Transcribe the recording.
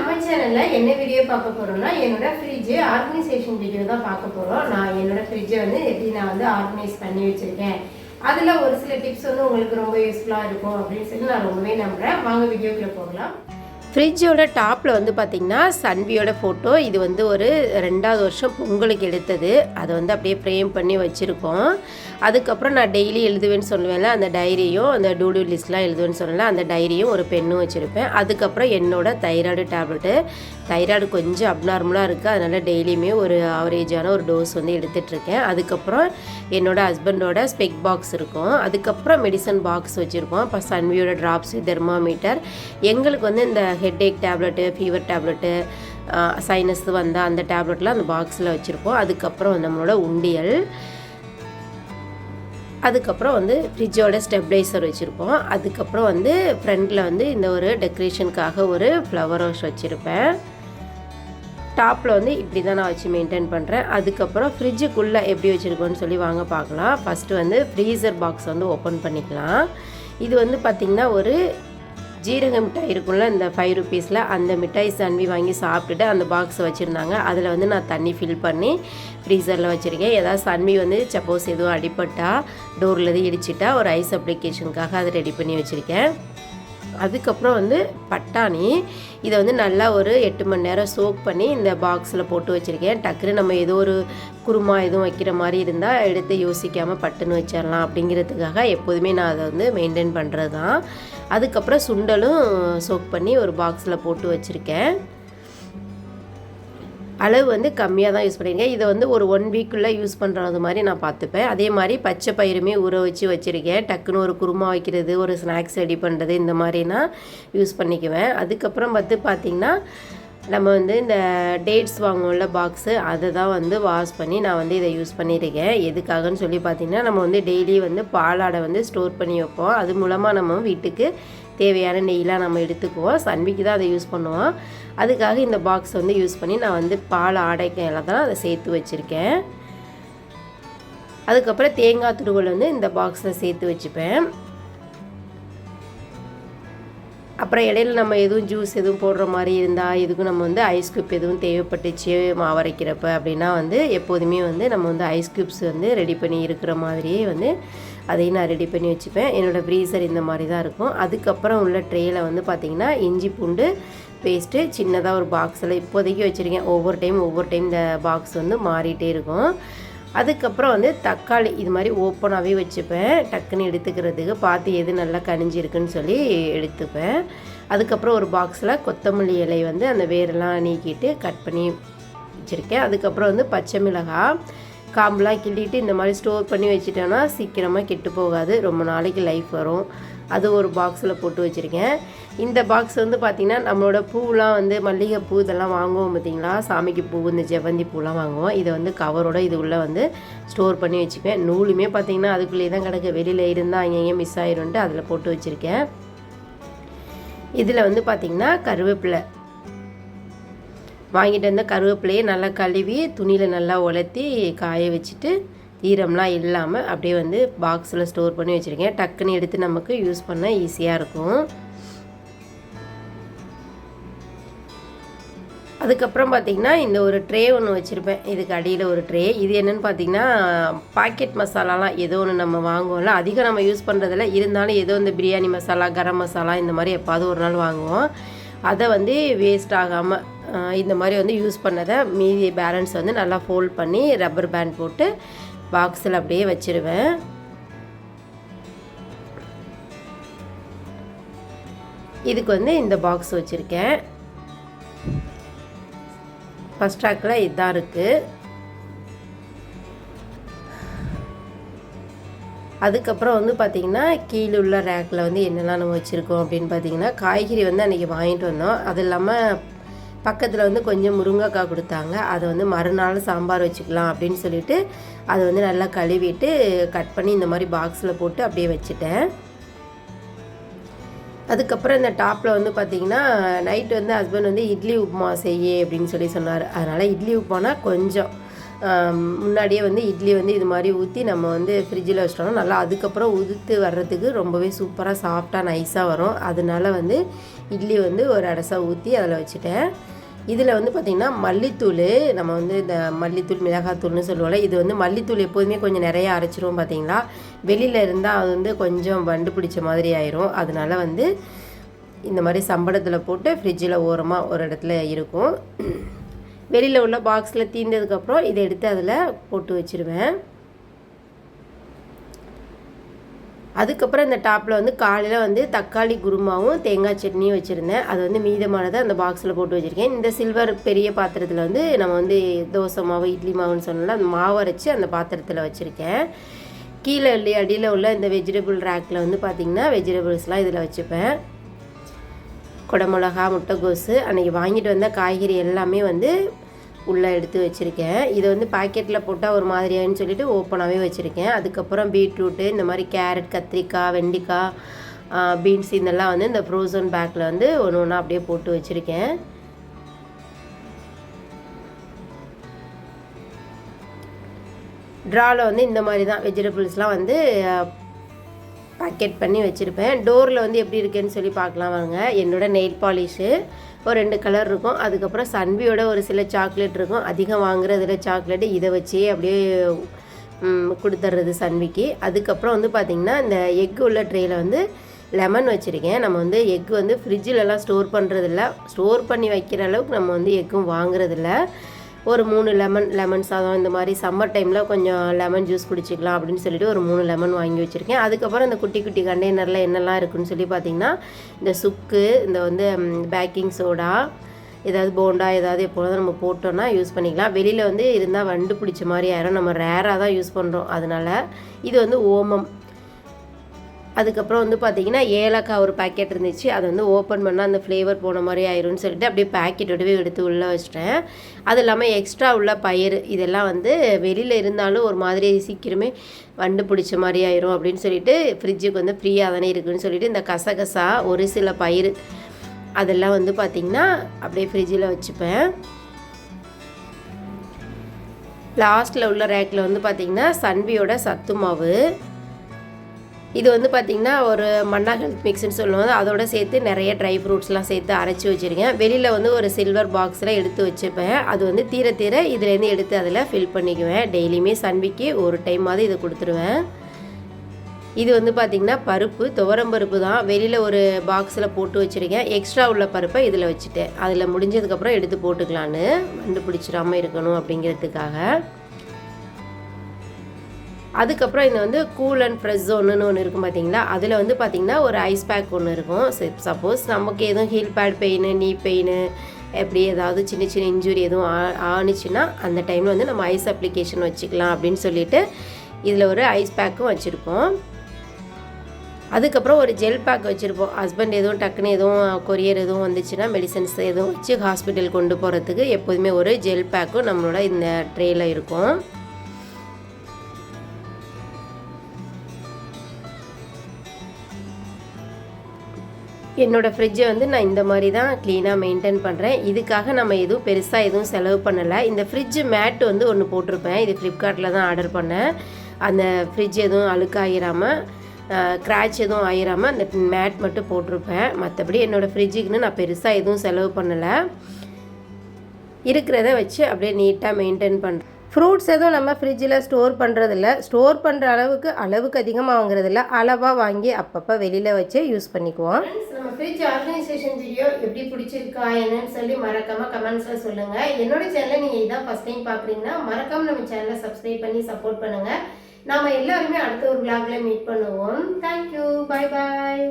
நம்ம சேனல்ல என்ன வீடியோ பார்க்க போறோம்னா என்னோட ஃப்ரிட்ஜ் ஆர்கனைசேஷன் வீடியோ தான் பார்க்க போறோம். நான் என்னோட ஃப்ரிட்ஜை வந்து எப்படி நான் வந்து ஆர்கனைஸ் பண்ணி வச்சிருக்கேன், அதுல ஒரு சில டிப்ஸ் வந்து உங்களுக்கு ரொம்ப யூஸ்ஃபுல்லா இருக்கும் அப்படின்னு சொல்லி நான் ரொம்பவே நம்புறேன். வாங்க வீடியோக்குள்ள போகலாம். ஃப்ரிட்ஜோட டாப்பில் வந்து பார்த்திங்கன்னா சன்வியோட ஃபோட்டோ. இது வந்து ஒரு 2வது வருஷம் பொங்கலுக்கு எடுத்தது. அதை வந்து அப்படியே ஃப்ரேம் பண்ணி வச்சுருக்கோம். அதுக்கப்புறம் நான் டெய்லி எழுதுவேன்னு சொல்லுவேன்ல, அந்த டைரியும் அந்த டூ லிஸ்ட்லாம் எழுதுவேன்னு சொல்லல, அந்த டைரியும் ஒரு பெண்ணும் வச்சுருப்பேன். அதுக்கப்புறம் என்னோட தைராய்டு டேப்லெட்டு. தைராய்டு கொஞ்சம் அப்நார்மலாக இருக்குது, அதனால் டெய்லியுமே ஒரு ஆவரேஜான ஒரு டோஸ் வந்து எடுத்துகிட்ருக்கேன். அதுக்கப்புறம் என்னோடய ஹஸ்பண்டோட ஸ்பெக் பாக்ஸ் இருக்கும். அதுக்கப்புறம் மெடிசன் பாக்ஸ் வச்சுருக்கோம். இப்போ சன்வியோட ட்ராப்ஸு, தெர்மாமீட்டர். எங்களுக்கு வந்து இந்த headache tablet, fever tablet, sinus வந்தால் அந்த டேப்லெட்லாம் அந்த பாக்ஸில் வச்சுருப்போம். அதுக்கப்புறம் நம்மளோட உண்டியல். அதுக்கப்புறம் வந்து ஃப்ரிட்ஜோட ஸ்டெப்லைசர் வச்சுருப்போம். அதுக்கப்புறம் வந்து ஃப்ரண்டில் வந்து இந்த ஒரு டெக்கரேஷனுக்காக ஒரு ஃப்ளவர் ஹவுஸ் வச்சுருப்பேன். டாப்பில் வந்து இப்படி தான் நான் வச்சு மெயின்டைன் பண்ணுறேன். அதுக்கப்புறம் ஃப்ரிட்ஜுக்குள்ளே எப்படி வச்சுருக்கோன்னு சொல்லி வாங்க பார்க்கலாம். ஃபஸ்ட்டு வந்து ஃப்ரீசர் பாக்ஸ் வந்து ஓப்பன் பண்ணிக்கலாம். இது வந்து பார்த்திங்கன்னா ஒரு ஜீரக மிட்டாய் இருக்கும்ல, இந்த 5 ருபீஸில் அந்த மிட்டாய் சன்வி வாங்கி சாப்பிட்டுட்டு அந்த பாக்ஸை வச்சுருந்தாங்க. அதில் வந்து நான் தண்ணி ஃபில் பண்ணி ஃப்ரீசரில் வச்சுருக்கேன். ஏதாவது சன்வி வந்து சப்போஸ் எதுவும் அடிபட்டா, டோரில் எதுவும் இடிச்சிட்டா ஒரு ஐஸ் அப்ளிகேஷனுக்காக அதை ரெடி பண்ணி வச்சுருக்கேன். அதுக்கப்புறம் வந்து பட்டாணி. இதை வந்து நல்லா ஒரு 8 மணி நேரம் சோக் பண்ணி இந்த பாக்ஸில் போட்டு வச்சுருக்கேன். டக்குன்னு நம்ம ஏதோ ஒரு குருமா எதுவும் வைக்கிற மாதிரி இருந்தால் எடுத்து யோசிக்காமல் பட்டுன்னு வச்சிடலாம் அப்படிங்கிறதுக்காக எப்போதுமே நான் அதை வந்து மெயின்டைன் பண்ணுறது தான். அதுக்கப்புறம் சுண்டலும் சோக் பண்ணி ஒரு பாக்ஸில் போட்டு வச்சுருக்கேன். அளவு வந்து கம்மியாக தான் யூஸ் பண்ணியிருக்கேன். இதை வந்து ஒரு 1 வீக்குள்ளே யூஸ் பண்ணுறது மாதிரி நான் பார்த்துப்பேன். அதே மாதிரி பச்சை பயிருமே ஊற வச்சு வச்சுருக்கேன். டக்குன்னு ஒரு குருமா வைக்கிறது, ஒரு ஸ்நாக்ஸ் ரெடி பண்ணுறது, இந்த மாதிரி நான் யூஸ் பண்ணிக்குவேன். அதுக்கப்புறம் பார்த்திங்கன்னா நம்ம வந்து இந்த டேட்ஸ் வாங்குவோம்ல பாக்ஸு, அதை தான் வந்து வாஷ் பண்ணி நான் வந்து இதை யூஸ் பண்ணியிருக்கேன். எதுக்காகன்னு சொல்லி பார்த்திங்கன்னா நம்ம வந்து டெய்லி வந்து பாலாடை வந்து ஸ்டோர் பண்ணி வைப்போம். அது மூலமாக நம்ம வீட்டுக்கு தேவையான நெய்லாம் நம்ம எடுத்துக்குவோம். சன்விக்கு தான் அதை யூஸ் பண்ணுவோம். அதுக்காக இந்த பாக்ஸ் வந்து யூஸ் பண்ணி நான் வந்து பால் ஆடைக்கு எல்லாம் தான் அதை சேர்த்து வச்சுருக்கேன். அதுக்கப்புறம் தேங்காய் துருவல் வந்து இந்த பாக்ஸில் சேர்த்து வச்சுப்பேன். அப்புறம் இடையில நம்ம எதுவும் ஜூஸ் எதுவும் போடுற மாதிரி இருந்தால், எதுக்கும் நம்ம வந்து ஐஸ் க்யூப் எதுவும் தேவைப்பட்டுச்சு மாவரைக்கிறப்ப அப்படின்னா வந்து எப்போதுமே வந்து நம்ம வந்து ஐஸ் க்யூப்ஸ் வந்து ரெடி பண்ணி இருக்கிற மாதிரியே வந்து அதையும் நான் ரெடி பண்ணி வச்சுப்பேன். என்னோடய ஃப்ரீசர் இந்த மாதிரி தான் இருக்கும். அதுக்கப்புறம் உள்ள ட்ரேயில் வந்து பார்த்திங்கன்னா இஞ்சி பூண்டு பேஸ்ட்டு சின்னதாக ஒரு பாக்ஸில் இப்போதைக்கு வச்சுருக்கேன். ஒவ்வொரு டைம் இந்த பாக்ஸ் வந்து மாறிட்டே இருக்கும். அதுக்கப்புறம் வந்து தக்காளி இது மாதிரி ஓப்பனாகவே வச்சுப்பேன். டக்குன்னு எடுத்துக்கிறதுக்கு பார்த்து எது நல்லா கனிஞ்சிருக்குன்னு சொல்லி எடுத்துப்பேன். அதுக்கப்புறம் ஒரு பாக்ஸில் கொத்தமல்லி இலை வந்து அந்த வேரெல்லாம் நீக்கிட்டு கட் பண்ணி வச்சுருக்கேன். அதுக்கப்புறம் வந்து பச்சை மிளகாய் காம்பெலாம் கிள்ளிட்டு இந்த மாதிரி ஸ்டோர் பண்ணி வச்சுட்டோன்னா சீக்கிரமாக கெட்டு போகாது, ரொம்ப நாளைக்கு லைஃப் வரும். அது ஒரு பாக்ஸில் போட்டு வச்சுருக்கேன். இந்த பாக்ஸ் வந்து பார்த்திங்கன்னா நம்மளோட பூவெலாம் வந்து மல்லிகைப்பூ இதெல்லாம் வாங்குவோம் பார்த்திங்களா, சாமிக்கு பூ, இந்த ஜெவந்தி பூலாம் வாங்குவோம். இதை வந்து கவரோட இது உள்ளே வந்து ஸ்டோர் பண்ணி வச்சுப்பேன். நூலுமே பார்த்திங்கன்னா அதுக்குள்ளேயே தான் கிடக்கு, வெளியில் இருந்தால் அங்கேயே மிஸ் ஆயிரும்ன்ட்டு அதில் போட்டு வச்சுருக்கேன். இதில் வந்து பார்த்திங்கன்னா கருவேப்பிலை வாங்கிட்டு வந்த கருவேப்பிலையை நல்லா கழுவி துணியில் நல்லா உலர்த்தி காய வச்சுட்டு ஈரம்லாம் இல்லாமல் அப்படியே வந்து பாக்ஸில் ஸ்டோர் பண்ணி வச்சுருக்கேன். டக்குன்னு எடுத்து நமக்கு யூஸ் பண்ண ஈஸியாக இருக்கும். அதுக்கப்புறம் பார்த்திங்கன்னா இந்த ஒரு ட்ரே ஒன்று வச்சுருப்பேன். இதுக்கு அடியில் ஒரு ட்ரே. இது என்னென்னு பார்த்திங்கன்னா பாக்கெட் மசாலாலாம் ஏதோ ஒன்று நம்ம வாங்குவோம்ல, அதிகம் நம்ம யூஸ் பண்ணுறதில்ல, இருந்தாலும் ஏதோ இந்த பிரியாணி மசாலா, கரம் மசாலா இந்த மாதிரி எப்பாவது ஒரு நாள் வாங்குவோம். அதை வந்து வேஸ்ட் ஆகாமல் இந்த மாதிரி வந்து யூஸ் பண்ணதை மீதி பேலன்ஸ் வந்து நல்லா ஃபோல்ட் பண்ணி ரப்பர் பேண்ட் போட்டு பாக்ஸில் அப்படியே வச்சுருவேன். இதுக்கு வந்து இந்த பாக்ஸ் வச்சுருக்கேன். ஃபஸ்ட் ரேக்கில் இதுதான் இருக்குது. அதுக்கப்புறம் வந்து பார்த்திங்கன்னா கீழே உள்ள ரேக்கில் வந்து என்னெல்லாம் நம்ம வச்சுருக்கோம் அப்படின்னு பார்த்திங்கன்னா காய்கறி வந்து அன்றைக்கி வாங்கிட்டு வந்தோம். அது இல்லாமல் பக்கத்தில் வந்து கொஞ்சம் முருங்கைக்காய் கொடுத்தாங்க. அதை வந்து மறுநாள் சாம்பார் வச்சுக்கலாம் அப்படின்னு சொல்லிட்டு அதை வந்து நல்லா கழுவிட்டு கட் பண்ணி இந்த மாதிரி பாக்ஸில் போட்டு அப்படியே வச்சுட்டேன். அதுக்கப்புறம் இந்த டாப்பில் வந்து பார்த்திங்கன்னா நைட்டு வந்து ஹஸ்பண்ட் வந்து இட்லி உப்புமா செய்ய அப்படின்னு சொல்லி சொன்னார். அதனால் இட்லி உப்புமானா கொஞ்சம் முன்னாடியே வந்து இட்லி வந்து இது மாதிரி ஊற்றி நம்ம வந்து ஃப்ரிட்ஜில் வச்சிட்டோம்னா நல்லா அதுக்கப்புறம் உதுத்து வர்றதுக்கு ரொம்பவே சூப்பராக சாஃப்டாக நைஸாக வரும். அதனால வந்து இட்லி வந்து ஒரு அடசா ஊற்றி அதில் வச்சுட்டேன். இதில் வந்து பார்த்திங்கன்னா மல்லித்தூள், நம்ம வந்து இந்த மல்லித்தூள் மிளகாத்தூள்னு சொல்லுவோம்ல, இது வந்து மல்லித்தூள் எப்போதுமே கொஞ்சம் நிறையா அரைச்சிரும் பார்த்திங்களா. வெளியில் இருந்தால் அது வந்து கொஞ்சம் வண்டு பிடிச்ச மாதிரி ஆயிரும். அதனால வந்து இந்த மாதிரி சம்பளத்தில் போட்டு ஃப்ரிட்ஜில் ஓரமாக ஒரு இடத்துல இருக்கும். வெளியில் உள்ள பாக்ஸில் தீர்ந்ததுக்கப்புறம் இதை எடுத்து அதில் போட்டு வச்சுருவேன். அதுக்கப்புறம் இந்த டாப்பில் வந்து காலையில் வந்து தக்காளி குருமாவும் தேங்காய் சட்னியும் வச்சுருந்தேன். அது வந்து மீதமானதை அந்த பாக்ஸில் போட்டு வச்சுருக்கேன். இந்த சில்வர் பெரிய பாத்திரத்தில் வந்து நம்ம வந்து தோசை மாவு இட்லி மாவுன்னு சொன்னோம்ல, அந்த மாவு அரைச்சி அந்த பாத்திரத்தில் வச்சுருக்கேன். கீழே அடியில் உள்ள இந்த வெஜிடபிள் ரேக்கில் வந்து பார்த்திங்கன்னா வெஜிடபிள்ஸ்லாம் இதில் வச்சுப்பேன். குடமிளகா, முட்டைக்கோஸு, அன்றைக்கி வாங்கிட்டு வந்த காய்கறி எல்லாமே வந்து உள்ளே எடுத்து வச்சுருக்கேன். இதை வந்து பாக்கெட்டில் போட்டால் ஒரு மாதிரியான்னு சொல்லிட்டு ஓப்பனாகவே வச்சுருக்கேன். அதுக்கப்புறம் பீட்ரூட்டு, இந்த மாதிரி கேரட், கத்திரிக்காய், வெண்டைக்காய், பீன்ஸ் இதெல்லாம் வந்து இந்த ஃப்ரோசன் பேக்கில் வந்து ஒன்று ஒன்றா அப்படியே போட்டு வச்சுருக்கேன். ட்ராவில் வந்து இந்த மாதிரி தான் வெஜிடபிள்ஸ்லாம் வந்து பேக்கெட் பண்ணி வச்சுருப்பேன். டோரில் வந்து எப்படி இருக்குன்னு சொல்லி பார்க்கலாம் வாங்க. என்னோடய நெயில் பாலிஷு ஒரு 2 கலர் இருக்கும். அதுக்கப்புறம் சன்வியோட ஒரு சில சாக்லேட் இருக்கும். அதிகம் வாங்குறதுல சாக்லேட்டு இதை வச்சே அப்படியே கொடுத்துட்றது சன்விக்கு. அதுக்கப்புறம் வந்து பார்த்திங்கன்னா இந்த எக் உள்ள ட்ரேயில் வந்து லெமன் வச்சுருக்கேன். நம்ம வந்து எக் வந்து ஃப்ரிட்ஜிலலாம் ஸ்டோர் பண்ணுறதில்ல, ஸ்டோர் பண்ணி வைக்கிற அளவுக்கு நம்ம வந்து எக்கும் வாங்குறதில்ல. ஒரு 3 லெமன் சாதம் இந்த மாதிரி சம்மர் டைமில் கொஞ்சம் லெமன் ஜூஸ் குடிச்சிக்கலாம் அப்படின்னு சொல்லிட்டு ஒரு 3 லெமன் வாங்கி வச்சுருக்கேன். அதுக்கப்புறம் இந்த குட்டி குட்டி கண்டெய்னரில் என்னெல்லாம் இருக்குதுன்னு சொல்லி பார்த்திங்கன்னா இந்த சுக்கு, இந்த வந்து பேக்கிங் சோடா, ஏதாவது போண்டா ஏதாவது எப்பொழுதும் நம்ம போட்டோன்னா யூஸ் பண்ணிக்கலாம். வெளியில் வந்து இருந்தால் வண்டு பிடிச்ச மாதிரி ஆயிரும். நம்ம ரேராக தான் யூஸ் பண்ணுறோம். அதனால் இது வந்து ஓமம். அதுக்கப்புறம் வந்து பார்த்திங்கன்னா ஏலக்காய் ஒரு பேக்கெட் இருந்துச்சு. அதை வந்து ஓப்பன் பண்ணால் அந்த ஃப்ளேவர் போன மாதிரி ஆயிரும்னு சொல்லிட்டு அப்படியே பேக்கெட்டோடவே எடுத்து உள்ளே வச்சிட்டேன். அது இல்லாமல் எக்ஸ்ட்ரா உள்ள பயிறு இதெல்லாம் வந்து வெளியில் இருந்தாலும் ஒரு மாதிரி சீக்கிரமே வண்டு பிடிச்ச மாதிரி ஆயிரும் அப்படின்னு சொல்லிட்டு ஃப்ரிட்ஜுக்கு வந்து ஃப்ரீயாக தானே இருக்குதுன்னு சொல்லிட்டு இந்த கசகசா, ஒரு சில பயிறு அதெல்லாம் வந்து பார்த்திங்கன்னா அப்படியே ஃப்ரிட்ஜில் வச்சுப்பேன். லாஸ்ட்டில் உள்ள ரேக்கில் வந்து பார்த்திங்கன்னா சன்வியோட சத்து மாவு, இது வந்து பார்த்திங்கன்னா ஒரு மன்னா ஹெல்த் மிக்ஸ்ன்னு சொல்லுவாங்க. அதோட சேர்த்து நிறைய ட்ரை ஃப்ரூட்ஸ்லாம் சேர்த்து அரைச்சி வச்சுருக்கேன். வெளியில் வந்து ஒரு சில்வர் பாக்ஸில் எடுத்து வச்சுப்பேன். அது வந்து தீர இதுலேருந்து எடுத்து அதில் ஃபில் பண்ணிக்குவேன். டெய்லியுமே சன்விக்கு ஒரு டைமாவது இதை கொடுத்துருவேன். இது வந்து பார்த்திங்கன்னா பருப்பு, துவரம்பருப்பு தான். வெளியில் ஒரு பாக்ஸில் போட்டு வச்சுருக்கேன். எக்ஸ்ட்ரா உள்ள பருப்பை இதில் வச்சுட்டேன். அதில் முடிஞ்சதுக்கப்புறம் எடுத்து போட்டுக்கலான்னு, வண்டு பிடிச்சிடாமல் இருக்கணும் அப்படிங்கிறதுக்காக. அதுக்கப்புறம் இந்த வந்து கூல் அண்ட் ஃப்ரெஷ் ஜோனுன்னு ஒன்று இருக்கும் பார்த்திங்களா. அதில் வந்து பார்த்திங்கன்னா ஒரு ஐஸ் பேக் ஒன்று இருக்கும். சப்போஸ் நமக்கு எதுவும் ஹீல் பேட் பெயின், நீ பெயின், எப்படி ஏதாவது சின்ன சின்ன இன்ஜுரி எதுவும் ஆணுச்சுன்னா அந்த டைமில் வந்து நம்ம ஐஸ் அப்ளிகேஷன் வச்சுக்கலாம் அப்படின்னு சொல்லிட்டு இதில் ஒரு ஐஸ் பேக்கும் வச்சுருப்போம். அதுக்கப்புறம் ஒரு ஜெல் பேக் வச்சுருப்போம். ஹஸ்பண்ட் எதுவும் டக்குன்னு எதுவும் கொரியர் எதுவும் வந்துச்சுன்னா மெடிசன்ஸ் எதுவும் வச்சு ஹாஸ்பிட்டல் கொண்டு போகிறதுக்கு எப்போதுமே ஒரு ஜெல் பேக்கும் நம்மளோட இந்த ட்ரேயில் இருக்கும். என்னோடய ஃப்ரிட்ஜை வந்து நான் இந்த மாதிரி தான் க்ளீனாக மெயின்டைன் பண்ணுறேன். இதுக்காக நம்ம எதுவும் பெருசாக எதுவும் செலவு பண்ணலை. இந்த ஃப்ரிட்ஜ் மேட் வந்து ஒன்று போட்டிருப்பேன். இது ஃப்ளிப்கார்ட்டில் தான் ஆர்டர் பண்ணேன். அந்த ஃப்ரிட்ஜ் எதுவும் அழுக்காயிராமல், கிராச் எதுவும் ஆயிராமல் அந்த மேட் மட்டும் போட்டிருப்பேன். மற்றபடி என்னோடய ஃப்ரிட்ஜுக்குன்னு நான் பெருசாக எதுவும் செலவு பண்ணலை. இருக்கிறத வச்சு அப்படியே நீட்டாக மெயின்டைன் பண்ணுறேன். ஃப்ரூட்ஸ் எதுவும் நம்ம ஃப்ரிட்ஜில் ஸ்டோர் பண்ணுறதில்ல. ஸ்டோர் பண்ணுற அளவுக்கு அதிகமாக வாங்குறதில்ல. அளவாக வாங்கி அப்பப்போ வெளியில் வச்சு யூஸ் பண்ணிக்குவோம். நம்ம ஃப்ரிட்ஜ் ஆர்கனைசேஷன் வீடியோ எப்படி பிடிச்சிருக்கா என்னன்னு சொல்லி மறக்காமல் கமெண்ட்ஸில் சொல்லுங்கள். என்னோடய சேனலை நீங்கள் இதான் ஃபஸ்ட் டைம் பார்க்குறீங்கன்னா மறக்காமல் நம்ம சேனலை சப்ஸ்கிரைப் பண்ணி சப்போர்ட் பண்ணுங்கள். நாம் எல்லாருமே அடுத்த ஒரு vlogல மீட் பண்ணுவோம். தேங்க்யூ, பாய் பாய்.